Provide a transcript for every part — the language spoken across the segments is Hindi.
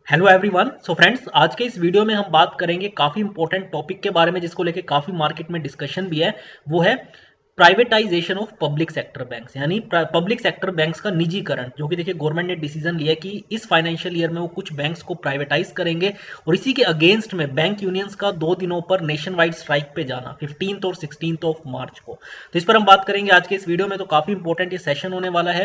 Hello everyone. सो फ्रेंड्स, आज के इस वीडियो में हम बात करेंगे काफ़ी इंपॉर्टेंट टॉपिक के बारे में जिसको लेके काफ़ी मार्केट में डिस्कशन भी है। वो है privatisation of public sector banks, यानी पब्लिक सेक्टर बैंक्स का निजीकरण। जो कि देखिए गवर्नमेंट ने डिसीजन लिया कि इस फाइनेंशियल ईयर में वो कुछ बैंक्स को प्राइवेटाइज करेंगे और इसी के अगेंस्ट में बैंक यूनियंस का 2 दिनों पर नेशन वाइड स्ट्राइक पे जाना 15th और 16th ऑफ मार्च को। तो इस पर हम बात करेंगे आज के इस वीडियो में। तो काफ़ी इंपॉर्टेंट ये सेशन होने वाला है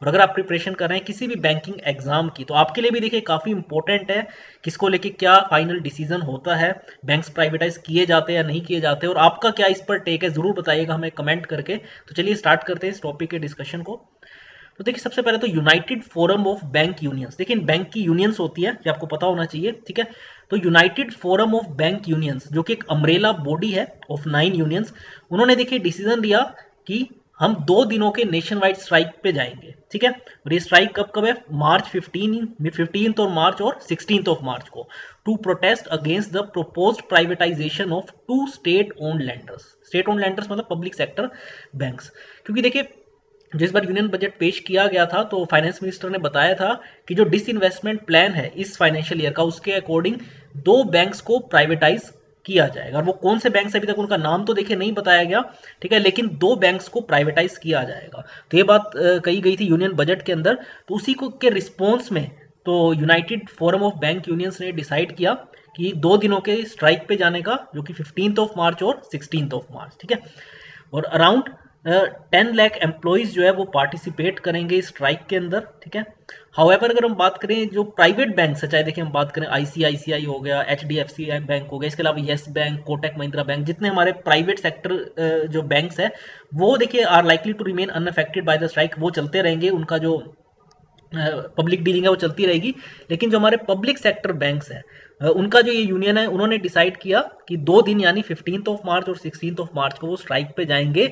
और अगर आप प्रिपरेशन कर रहे हैं किसी भी बैंकिंग एग्जाम की तो आपके लिए भी देखिए काफ़ी इंपॉर्टेंट है किसको लेके क्या फाइनल डिसीजन होता है, बैंक्स प्राइवेटाइज किए जाते हैं या नहीं किए जाते, और आपका क्या इस पर टेक है जरूर बताइएगा हमें कमेंट करके। तो चलिए स्टार्ट करते हैं इस टॉपिक के डिस्कशन को। तो देखिए सबसे पहले तो United forum of bank unions, देखिए बैंक की यूनियंस होती है, ये आपको पता होना चाहिए, ठीक है। तो United forum of bank unions जो कि एक अम्ब्रेला बॉडी है ऑफ 9 यूनियंस, उन्होंने देखिए डिसीजन लिया कि हम 2 दिनों के नेशन वाइड स्ट्राइक पे जाएंगे, ठीक है। और ये स्ट्राइक कब कब है? मार्च 15 और मार्च और 16th ऑफ मार्च को, to protest against the proposed privatisation of 2 state owned lenders. State owned lenders मतलब पब्लिक सेक्टर बैंक्स। क्योंकि देखिए जिस बार यूनियन बजट पेश किया गया था तो फाइनेंस मिनिस्टर ने बताया था कि जो डिसइन्वेस्टमेंट प्लान है इस फाइनेंशियल ईयर का, उसके अकॉर्डिंग 2 बैंक्स को प्राइवेटाइज किया जाएगा। और वो कौन से बैंक अभी तक उनका नाम तो देखिए नहीं बताया गया, ठीक है, लेकिन 2 बैंक्स को प्राइवेटाइज किया जाएगा। तो ये बात कही गई थी यूनियन बजट के अंदर। तो उसी को के रिस्पॉन्स में तो United forum of bank unions ने डिसाइड किया कि 2 दिनों के स्ट्राइक पे जाने का, जो कि 15th ऑफ मार्च और 16th ऑफ मार्च, ठीक है। और अराउंड 10 लाख एम्प्लॉइज जो है वो पार्टिसिपेट करेंगे इस स्ट्राइक के अंदर, ठीक है। हाउएवर अगर हम बात करें जो प्राइवेट बैंक है, चाहे देखिए हम बात करें आईसीआईसीआई हो गया, एचडीएफसी बैंक हो गया, इसके अलावा yes bank, Kotak Mahindra bank, जितने हमारे प्राइवेट सेक्टर जो बैंक्स है वो देखिए are likely to remain unaffected by the strike. वो चलते रहेंगे, उनका जो पब्लिक डीलिंग है वो चलती रहेगी। लेकिन जो हमारे पब्लिक सेक्टर बैंक्स है उनका जो ये यूनियन है उन्होंने डिसाइड किया कि 2 दिन यानी 15th ऑफ मार्च और 16th ऑफ मार्च को वो स्ट्राइक पे जाएंगे,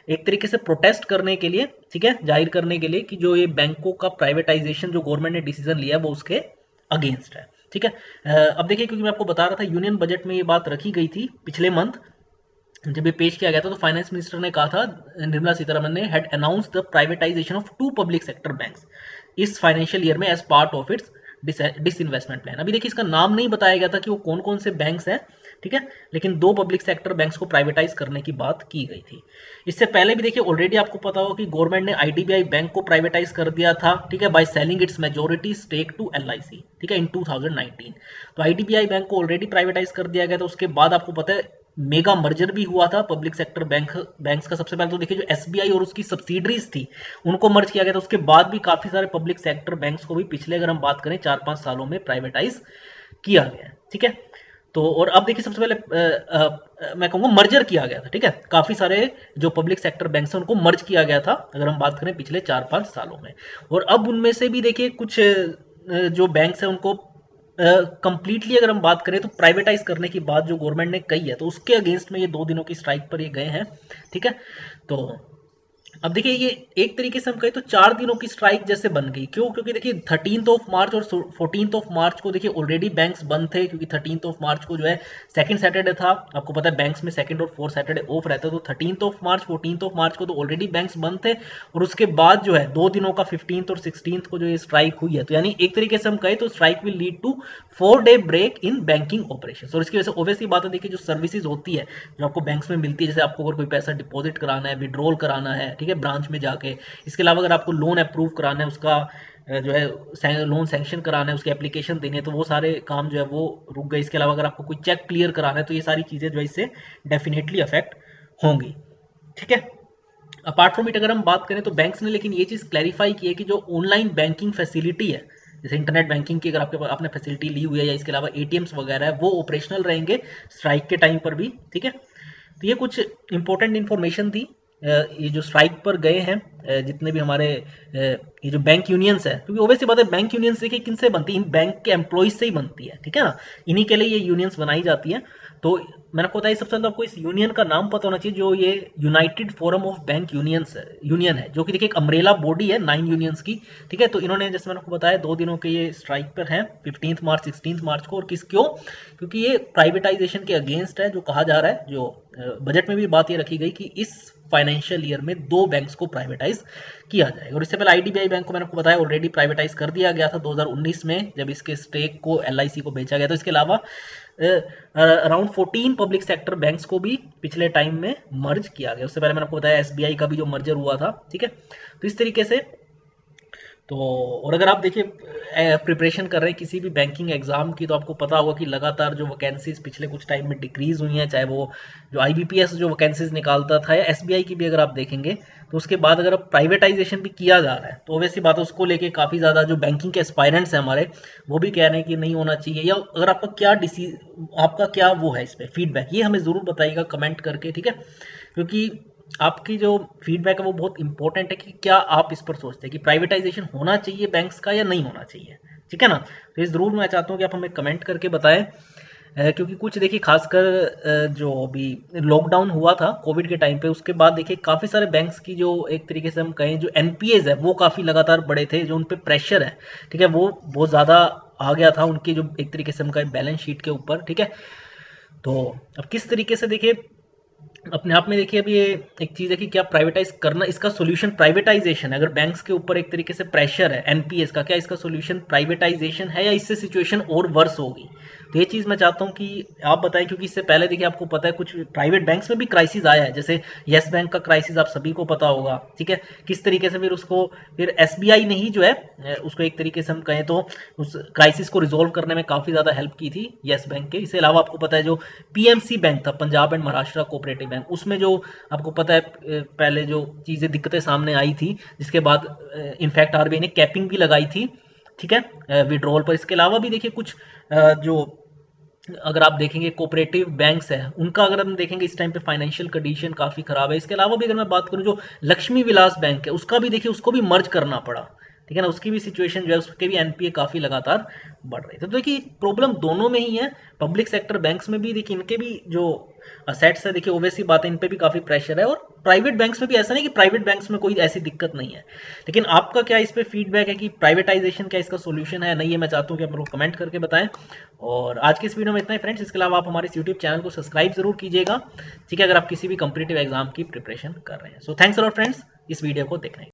एक तरीके से प्रोटेस्ट करने के लिए, ठीक है, जाहिर करने के लिए कि जो ये बैंकों का प्राइवेटाइजेशन जो गवर्नमेंट ने डिसीजन लिया है वो उसके अगेंस्ट है, ठीक है। अब देखिए क्योंकि मैं आपको बता रहा था यूनियन बजट में ये बात रखी गई थी पिछले मंथ जब ये पेश किया गया था, तो फाइनेंस मिनिस्टर ने कहा था, निर्मला सीतारमन ने had announce the privatisation of 2 public sector banks इस फाइनेंशियल ईयर में as part of its disinvestment plan. अभी देखिए इसका नाम नहीं बताया गया था कि वो कौन कौन से बैंक्स हैं, ठीक है, लेकिन 2 पब्लिक सेक्टर बैंक्स को प्राइवेटाइज करने की बात की गई थी। इससे पहले भी देखिए ऑलरेडी आपको पता होगा कि गवर्नमेंट ने आईडीबीआई बैंक को प्राइवेटाइज कर दिया था, ठीक है, by selling its majority stake to LIC, ठीक है, इन 2019। तो आईडीबीआई बैंक को ऑलरेडी प्राइवेटाइज कर दिया गया था। उसके बाद आपको पता है मेगा मर्जर भी हुआ था पब्लिक सेक्टर बैंक्स का। सबसे पहले तो देखिए जो एसबीआई और उसकी सब्सिडरीज थी उनको मर्ज किया गया था। उसके बाद भी काफी सारे पब्लिक सेक्टर बैंक्स को भी पिछले अगर हम बात करें 4-5 सालों में प्राइवेटाइज किया गया, ठीक है। तो और अब देखिए सबसे पहले मैं कहूँगा मर्जर किया गया था, ठीक है, काफी सारे जो पब्लिक सेक्टर बैंक्स हैं उनको मर्ज किया गया था अगर हम बात करें पिछले 4-5 सालों में। और अब उनमें से भी देखिए कुछ जो बैंक्स हैं उनको कंप्लीटली अगर हम बात करें तो प्राइवेटाइज करने की बात जो गवर्नमेंट ने कही है, तो उसके अगेंस्ट में ये 2 दिनों की स्ट्राइक पर ये गए हैं, ठीक है। तो अब देखिए ये एक तरीके से हम कहें तो 4 दिनों की स्ट्राइक जैसे बन गई। क्यों? क्योंकि देखिए 13th ऑफ मार्च और 14th ऑफ मार्च को देखिए ऑलरेडी बैंक्स बंद थे, क्योंकि 13th ऑफ मार्च को जो है सेकंड सैटरडे था। आपको पता है बैंक्स में सेकंड और फोर्थ सैटरडे ऑफ रहता है। तो 13th of March 14th of March को तो ऑलरेडी बैंक्स बंद थे। और उसके बाद जो है 2 दिनों का 15th और 16th को जो ये स्ट्राइक हुई है, तो यानी एक तरीके से हम कहें तो strike will lead to 4 day break in banking operation. और इसकी वजह से ऑब्वियसली बात है, देखिए जो सर्विसेज होती है जो आपको बैंक्स में मिलती है, जैसे आपको अगर कोई पैसा डिपॉजिट कराना है, विड्रॉल कराना है, ठीक है, ब्रांच में जाके, इसके अलावा अगर आपको लोन अप्रूव कराना है, उसका जो है लोन सैंक्शन कराना है, उसकी एप्लीकेशन देनी है, तो वो सारे काम जो है वो रुक गए। इसके अलावा अगर आपको कोई चेक क्लियर कराना है तो ये सारी चीजें जो है इससे डेफिनेटली अफेक्ट होंगी, ठीक है। अपार्ट फ्रॉम इट अगर हम बात करें तो बैंक्स ने लेकिन ये चीज क्लैरिफाई की है कि जो ऑनलाइन बैंकिंग फैसिलिटी है, जैसे इंटरनेट बैंकिंग की अगर आपने फैसिलिटी ली हुई है, या इसके अलावा एटीएम्स वगैरह है, वो ऑपरेशनल रहेंगे स्ट्राइक के टाइम पर भी, ठीक है। तो ये कुछ इंपॉर्टेंट इंफॉर्मेशन थी। ये जो स्ट्राइक पर गए हैं जितने भी हमारे ये जो बैंक यूनियंस है, क्योंकि ओवैसी बात है बैंक यूनियंस देखिए किनसे बनती है, बैंक के एम्प्लॉइज से ही बनती है, ठीक है ना, इन्हीं के लिए ये यूनियंस बनाई जाती है। तो मैंने आपको बताया सबसे पहले आपको इस यूनियन का नाम पता होना चाहिए, जो ये United forum of bank union है, जो कि देखिए एक अम्ब्रेला बॉडी है 9 यूनियंस की, ठीक है। तो इन्होंने जैसे मैंने आपको बताया 2 दिनों के ये स्ट्राइक पर हैं 15th मार्च 16th मार्च को। और क्यों? क्योंकि ये प्राइवेटाइजेशन के अगेंस्ट है, जो कहा जा रहा है, जो बजट में भी बात ये रखी गई कि इस फाइनेंशियल ईयर में 2 बैंक्स को प्राइवेटाइज किया जाएगा। और इससे पहले आईडीबीआई बैंक को मैंने आपको बताया ऑलरेडी प्राइवेटाइज कर दिया गया था 2019 में, जब इसके स्टेक को एलआईसी को बेचा गया। तो इसके अलावा अराउंड 14 पब्लिक सेक्टर बैंक्स को भी पिछले टाइम में मर्ज किया गया। उससे पहले मैंने आपको बताया एसबीआई का भी जो मर्जर हुआ था, ठीक है। तो इस तरीके से तो और अगर आप देखिए प्रिपरेशन कर रहे हैं किसी भी बैंकिंग एग्जाम की, तो आपको पता होगा कि लगातार जो वैकेंसीज पिछले कुछ टाइम में डिक्रीज हुई हैं, चाहे वो जो आईबीपीएस जो वैकेंसीज निकालता था या एसबीआई की भी अगर आप देखेंगे, तो उसके बाद अगर प्राइवेटाइजेशन भी किया जा रहा है तो वैसी बात है उसको लेके काफ़ी ज़्यादा जो बैंकिंग के एस्पायरेंट्स हैं हमारे, वो भी कह रहे हैं कि नहीं होना चाहिए। या अगर आपका क्या वो है इस पर फीडबैक, ये हमें ज़रूर बताइएगा कमेंट करके, ठीक है। क्योंकि आपकी जो फीडबैक है वो बहुत इंपॉर्टेंट है कि क्या आप इस पर सोचते हैं कि प्राइवेटाइजेशन होना चाहिए बैंक्स का या नहीं होना चाहिए, ठीक है ना। तो इस जरूर मैं चाहता हूँ कि आप हमें कमेंट करके बताएं, क्योंकि कुछ देखिए खासकर जो अभी लॉकडाउन हुआ था कोविड के टाइम पे, उसके बाद देखिए काफ़ी सारे बैंक्स की जो एक तरीके से हम कहें जो एनपीएज है वो काफ़ी लगातार बढ़े थे, जो उन पे प्रेशर है, ठीक है, वो बहुत ज़्यादा आ गया था उनकी जो एक तरीके से हम कहें बैलेंस शीट के ऊपर, ठीक है। तो अब किस तरीके से देखिए अपने आप में देखिए अभी ये एक चीज़ है कि क्या प्राइवेटाइज करना, इसका सोल्यूशन प्राइवेटाइजेशन है। अगर बैंक्स के ऊपर एक तरीके से प्रेशर है एनपीएस का, क्या इसका सोल्यूशन प्राइवेटाइजेशन है या इससे सिचुएशन और वर्स होगी? तो ये चीज़ मैं चाहता हूँ कि आप बताएं, क्योंकि इससे पहले देखिए आपको पता है कुछ प्राइवेट बैंक्स में भी क्राइसिस आया है, जैसे येस बैंक का क्राइसिस आप सभी को पता होगा, ठीक है। किस तरीके से फिर एसबीआई ने ही जो है उसको एक तरीके से हम कहें तो उस क्राइसिस को रिजोल्व करने में काफ़ी ज़्यादा हेल्प की थी येस बैंक के। इसके अलावा आपको पता है जो पीएमसी बैंक था, Punjab and Maharashtra cooperative bank, उसमें जो आपको पता है पहले जो चीज़ें दिक्कतें सामने आई थी, जिसके बाद इनफैक्ट आरबीआई ने कैपिंग भी लगाई थी, ठीक है, विड्रॉल पर। इसके अलावा भी देखिए कुछ जो अगर आप देखेंगे कोऑपरेटिव बैंक्स है उनका अगर हम देखेंगे इस टाइम पे फाइनेंशियल कंडीशन काफ़ी खराब है। इसके अलावा भी अगर मैं बात करूं जो लक्ष्मी विलास बैंक है उसका भी देखिए उसको भी मर्ज करना पड़ा, ठीक है ना, उसकी भी सिचुएशन जो है उसके भी एनपीए काफ़ी लगातार बढ़ रहे थे। तो देखिए प्रॉब्लम दोनों में ही है, पब्लिक सेक्टर बैंक्स में भी देखिए इनके भी जो असेट्स है देखिए ओवैसी बात है, इन पे भी काफ़ी प्रेशर है, और प्राइवेट बैंक्स में भी ऐसा नहीं कि प्राइवेट बैंक्स में कोई ऐसी दिक्कत नहीं है। लेकिन आपका क्या इस पे फीडबैक है कि प्राइवेटाइजेशन क्या इसका सोल्यूशन है नहीं है, मैं चाहता हूँ कि आप लोग कमेंट करके बताएं। और आज की इस वीडियो में इतना ही फ्रेंड्स, इसके अलावा आप हमारे इस यूट्यूब चैनल को सब्सक्राइब जरूर कीजिएगा, ठीक है, अगर आप किसी भी कॉम्पिटिटिव एग्जाम की प्रिपरेशन कर रहे हैं। So thanks a lot friends इस वीडियो को देखने